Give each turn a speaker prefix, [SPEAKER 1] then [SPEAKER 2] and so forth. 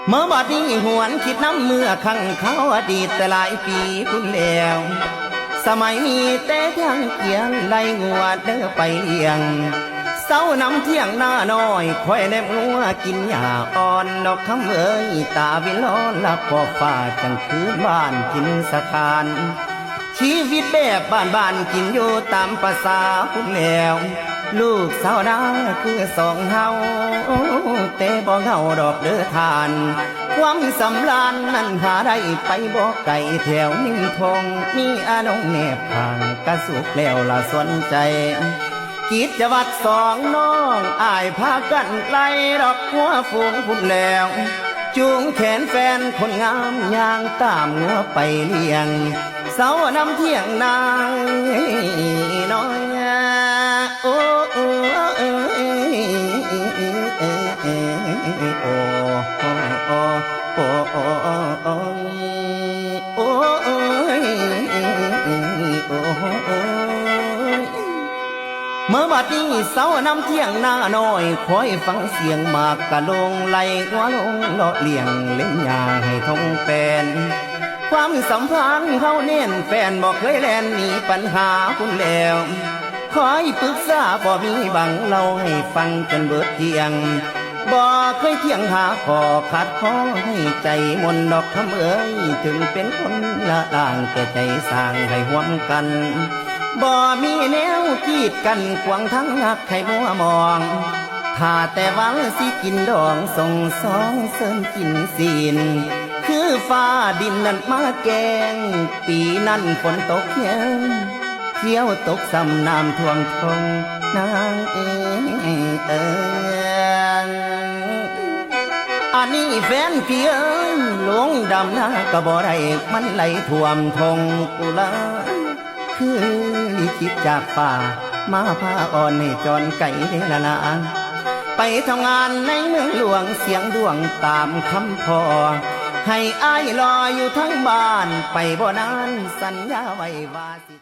[SPEAKER 1] เมื่อบัดนี้หวนคิดน้ำเมื่อครั้งเขาอดีตแต่หลายปีพุ่นแล้วสมัยมีแต่ทางเกียงไล่งัวเด้อไปเลี้ยงเศร้านำเที่ยงหน้าน้อยคอยแนบงัวกินหญ้าอ่อนดอกคำเอ้ยตาวิลอนลับขอบฟ้าจังคืนบ้านกินสถานชีวิตแบบบ้านกินอยู่ตามภาษาพุ่นแล้วลูกสาวนาคือสองเฮาแต่บ่เฮาดอกเด้อทานความสำราญนั้นหาได้ไปบ่ไกลแถวนิ่มทองมีอาน้องแนบทางกระสุกแล้วละสนใจกิจวัตรสองน้องอายพากันไล่ดอกหัวฝูงพุ่นแล้วจูงแขนแฟนคนงามย่างตามงัวไปเลี้ยงเสานำเที่ยงนางน้อยโอ้โอ้โอ้โอ้โอ้เมื่อบัดนี้เสานำเที่ยงหน้าน้อยคอยฟังเสียงหมากกะลงไหลหัวลงเลาะเลี่ยงเล่นยาให้ทงแฟนความสัมพันธ์เขาเน้นแฟนบอกเคยแลนมีปัญหาคุณแล้วคอยปรึกษาบ่มีบังเล่าให้ฟังจนเบิดเที่ยงบ่เคยเที่ยงหาขอขัดข้อให้ใจมนดอกคำเอ้ยถึงเป็นคนละล่างแต่ใจสร้างให้ห่วมกันบ่มีแนวกีดกันขวางทั้งหักให้มัวมองถ้าแต่หวังสิกินดองส่งสองเสริมกินศีลคือฟ้าดินนั้นมาแกงปีนั้นฝนตกเขียวตกซ้ำน้ำท่วมทงนางอันนี้แฟนพี่เอ้ยหลงดำนาก็บ่ได้มันไหลท่วมทงกุลาคือลิขิตจากป่ามาพาอ่อนให้จอนไก่เดละนาไปทำงานในเมืองหลวงเสียงดวงตามคำพอให้อ้ายรออยู่ทั้งบ้านไปบ่นานสัญญาไว้ว่าสิ